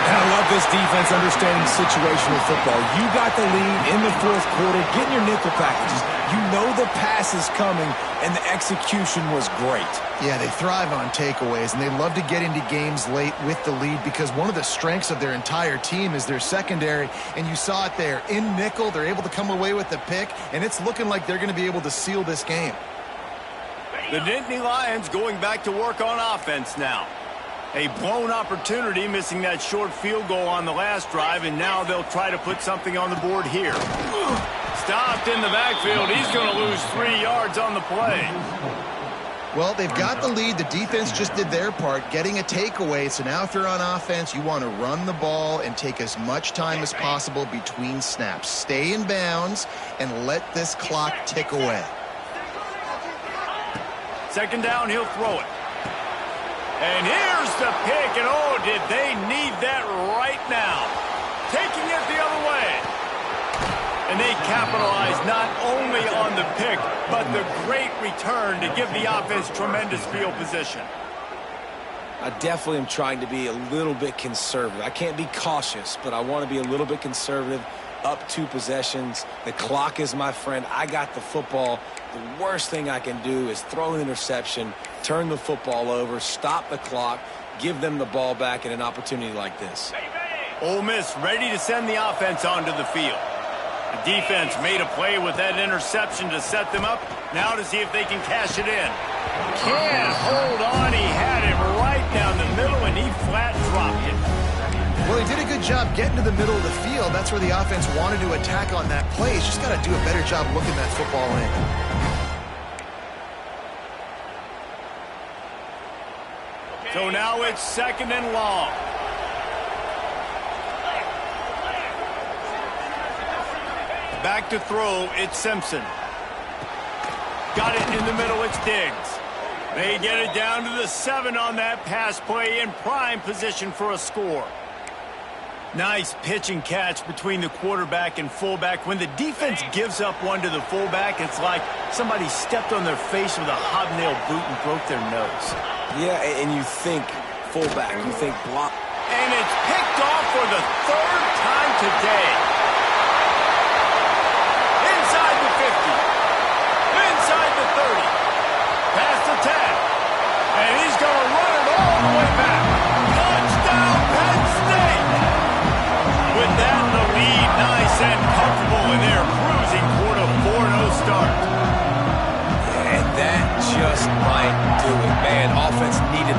And I love this defense understanding situational football. You got the lead in the fourth quarter, getting your nickel packages. You know the pass is coming, and the execution was great. Yeah, they thrive on takeaways, and they love to get into games late with the lead because one of the strengths of their entire team is their secondary, and you saw it there. In nickel, they're able to come away with the pick, and it's looking like they're going to be able to seal this game. The Nittany Lions going back to work on offense now. A blown opportunity, missing that short field goal on the last drive, and now they'll try to put something on the board here. Stopped in the backfield. He's going to lose 3 yards on the play. Well, they've got the lead. The defense just did their part, getting a takeaway. So now if you're on offense, you want to run the ball and take as much time as possible between snaps. Stay in bounds and let this clock tick away. Second down, he'll throw it. And here's the pick, and oh, did they need that right now. Taking it the other way. And they capitalize not only on the pick, but the great return to give the offense tremendous field position. I definitely am trying to be a little bit conservative. I can't be cautious, but I want to be a little bit conservative. Up 2 possessions. The clock is my friend. I got the football. The worst thing I can do is throw an interception, turn the football over, stop the clock, give them the ball back in an opportunity like this. Ole Miss ready to send the offense onto the field. The defense made a play with that interception to set them up. Now to see if they can cash it in. Can't hold on. He had it right down the middle, and he flat dropped it. Well, he did a good job getting to the middle of the field. That's where the offense wanted to attack on that play. He's just got to do a better job looking that football in. So now it's 2nd and long. Back to throw, it's Simpson. Got it in the middle, it's Diggs. They get it down to the 7 on that pass play in prime position for a score. Nice pitch and catch between the quarterback and fullback. When the defense gives up one to the fullback, it's like somebody stepped on their face with a hobnail boot and broke their nose. Yeah, and you think fullback, you think block. And it's picked off for the 3rd time today. Inside the 50. Inside the 30. Past the 10. And he's going to run it all the way back. Touchdown, Penn State. With that, the lead nice and comfortable, and they're cruising toward a 4-0 start. And that just might do it, man. Offense needed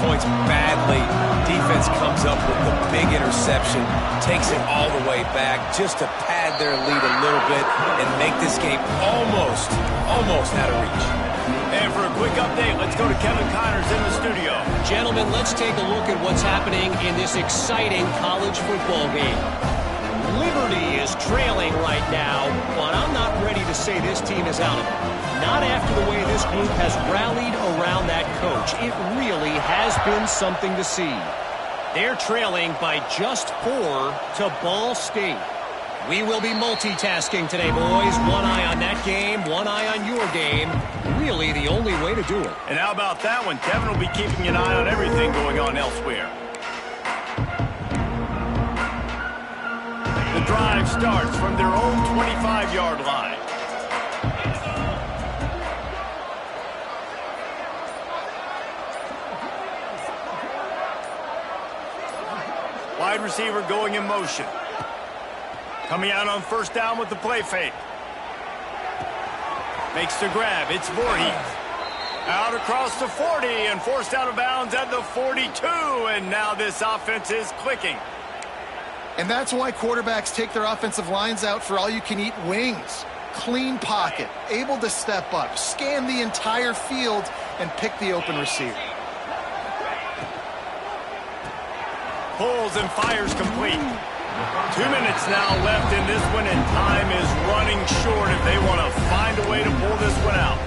points badly. Defense comes up with the big interception, takes it all the way back just to pad their lead a little bit and make this game almost out of reach. And for a quick update, let's go to Kevin Connors in the studio. Gentlemen, let's take a look at what's happening in this exciting college football game. Liberty is trailing right now, but I'm not ready to say this team is out of it. Not after the way this group has rallied around that coach. It really has been something to see. They're trailing by just 4 to Ball State. We will be multitasking today, boys. One eye on that game, one eye on your game. Really the only way to do it. And how about that one? Kevin will be keeping an eye on everything going on elsewhere. The drive starts from their own 25-yard line. Wide receiver going in motion. Coming out on 1st down with the play fake. Makes the grab. It's Voorhees. Out across the 40 and forced out of bounds at the 42. And now this offense is clicking. And that's why quarterbacks take their offensive lines out for all-you-can-eat wings. Clean pocket, able to step up, scan the entire field, and pick the open receiver. Pulls and fires complete. 2 minutes now left in this one, and time is running short if they want to find a way to pull this one out.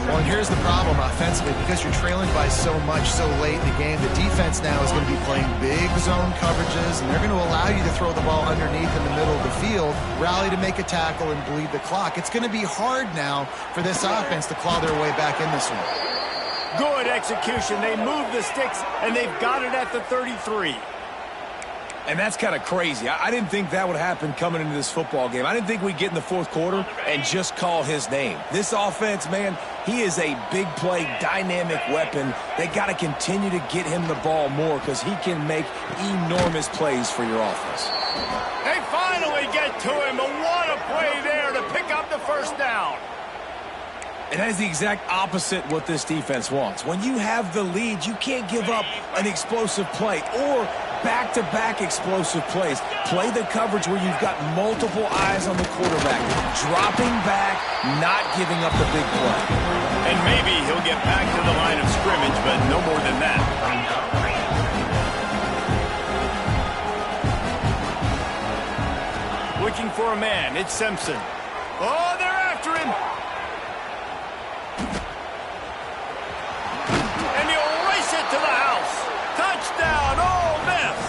Well, and here's the problem offensively. Because you're trailing by so much so late in the game, the defense now is going to be playing big zone coverages, and they're going to allow you to throw the ball underneath in the middle of the field, rally to make a tackle, and bleed the clock. It's going to be hard now for this offense to claw their way back in this one. Good execution. They move the sticks, and they've got it at the 33. And that's kind of crazy. I didn't think that would happen coming into this football game. I didn't think we'd get in the fourth quarter and just call his name. This offense, man, he is a big play, dynamic weapon. They got to continue to get him the ball more because he can make enormous plays for your offense. They finally get to him, but what a play there to pick up the first down. And that is the exact opposite what this defense wants. When you have the lead, you can't give up an explosive play or back-to-back explosive plays. Play the coverage where you've got multiple eyes on the quarterback, dropping back, not giving up the big play. And maybe he'll get back to the line of scrimmage, but no more than that. Looking for a man, it's Simpson. Oh, they're after him. And he'll race it to the house. Touchdown, Ole Miss.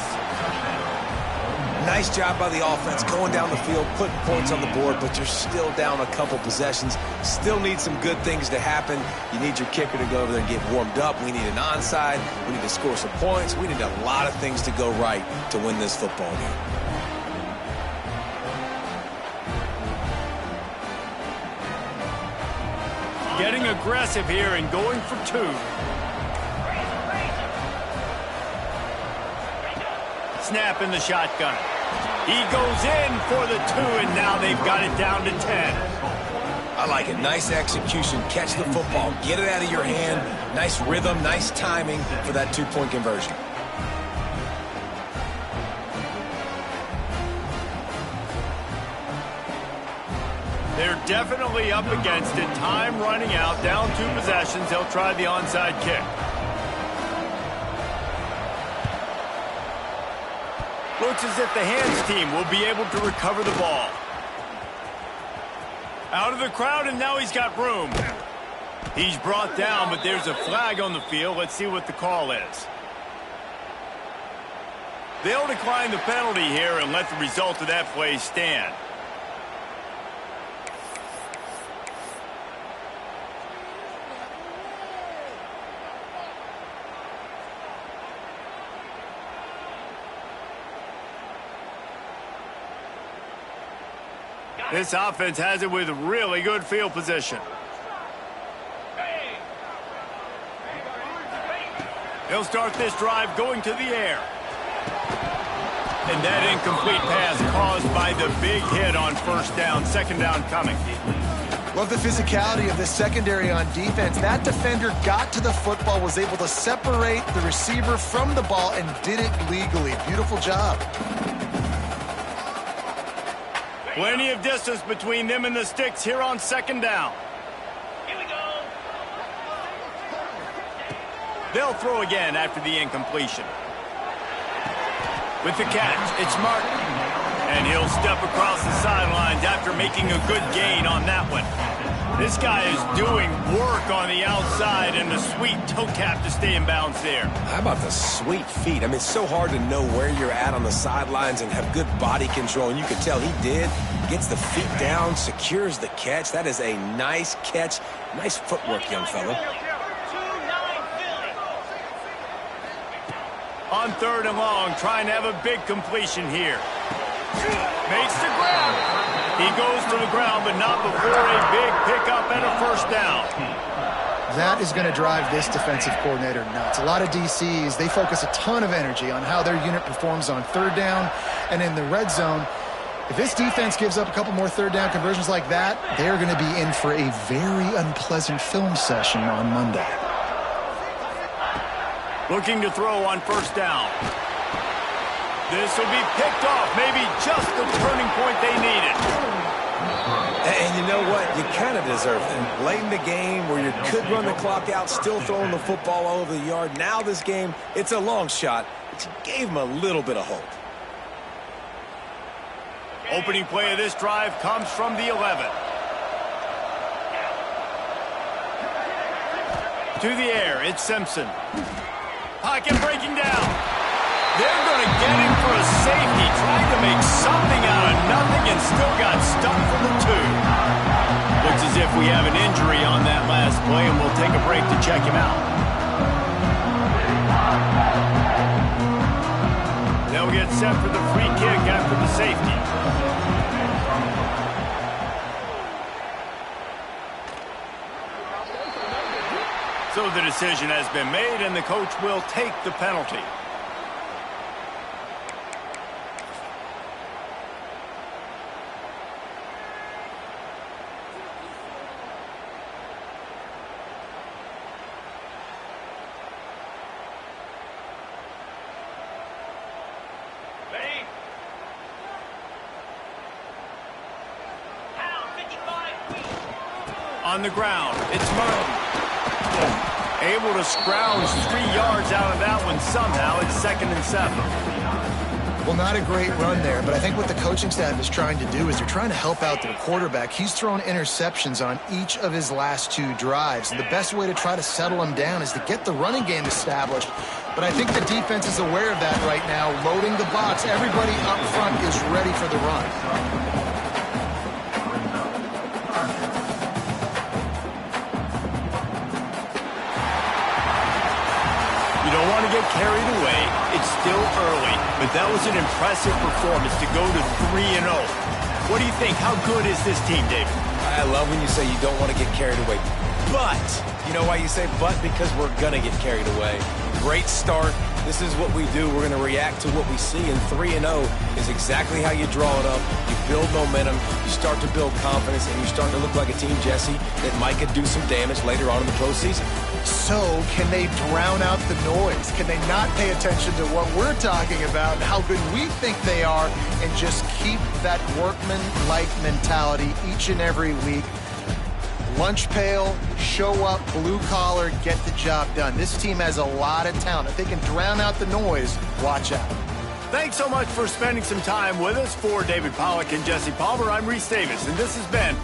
Nice job by the offense going down the field, putting points on the board, but you're still down a couple possessions. Still need some good things to happen. You need your kicker to go over there and get warmed up. We need an onside. We need to score some points. We need a lot of things to go right to win this football game. Getting aggressive here and going for two. Snap in the shotgun. He goes in for the two, and now they've got it down to 10. I like it. Nice execution. Catch the football. Get it out of your hand. Nice rhythm, nice timing for that two-point conversion. They're definitely up against it. Time running out. Down 2 possessions. They'll try the onside kick. Looks as if the hands team will be able to recover the ball. Out of the crowd, and now he's got room. He's brought down, but there's a flag on the field. Let's see what the call is. They'll decline the penalty here and let the result of that play stand. This offense has it with really good field position. He'll start this drive going to the air. And that incomplete pass caused by the big hit on first down. Second down coming. Love the physicality of the secondary on defense. That defender got to the football, was able to separate the receiver from the ball, and did it legally. Beautiful job. Plenty of distance between them and the sticks here on second down. Here we go. They'll throw again after the incompletion. With the catch, it's Martin. And he'll step across the sidelines after making a good gain on that one. This guy is doing work on the outside, and the sweet toe tap to stay in bounds there. How about the sweet feet? I mean, it's so hard to know where you're at on the sidelines and have good body control, and you can tell he did. Gets the feet down, secures the catch. That is a nice catch. Nice footwork, young fella. On third and long, trying to have a big completion here. Makes the grab. He goes to the ground, but not before a big pickup and a first down. That is going to drive this defensive coordinator nuts. A lot of DCs, they focus a ton of energy on how their unit performs on third down and in the red zone. If this defense gives up a couple more third down conversions like that, they're going to be in for a very unpleasant film session on Monday. Looking to throw on first down. This will be picked off, maybe just the turning point they needed. And you know what? You kind of deserve it. Late in the game where you could run the clock out, still throwing the football all over the yard. Now this game, it's a long shot, but you gave him a little bit of hope. Opening play of this drive comes from the 11. To the air, it's Simpson. Pocket breaking down. They're going to get him for a safety. Trying to make something out of nothing and still got stuck for the 2. Looks as if we have an injury on that last play, and we'll take a break to check him out. They'll get set for the free kick after the safety. So the decision has been made, and the coach will take the penalty. Ready? Pound 55 feet. On the ground, it's Martin. Able to scrounge 3 yards out of that one somehow. It's 2nd and 7. Well, not a great run there, but I think what the coaching staff is trying to do is they're trying to help out their quarterback. He's thrown interceptions on each of his last 2 drives, and the best way to try to settle him down is to get the running game established. But I think the defense is aware of that right now, loading the box. Everybody up front is ready for the run. Don't want to get carried away. It's still early, but that was an impressive performance to go to 3-0. What do you think? How good is this team, David? I love when you say you don't want to get carried away. But, you know why you say but? Because we're going to get carried away. Great start. This is what we do. We're going to react to what we see, and 3-0 is exactly how you draw it up. You build momentum, you start to build confidence, and you start to look like a team, Jesse, that might could do some damage later on in the postseason. So, can they drown out the noise? Can they not pay attention to what we're talking about and how good we think they are and just keep that workman-like mentality each and every week? Lunch pail, show up, blue collar, get the job done. This team has a lot of talent. If they can drown out the noise, watch out. Thanks so much for spending some time with us. For David Pollack and Jesse Palmer, I'm Reese Davis, and this has been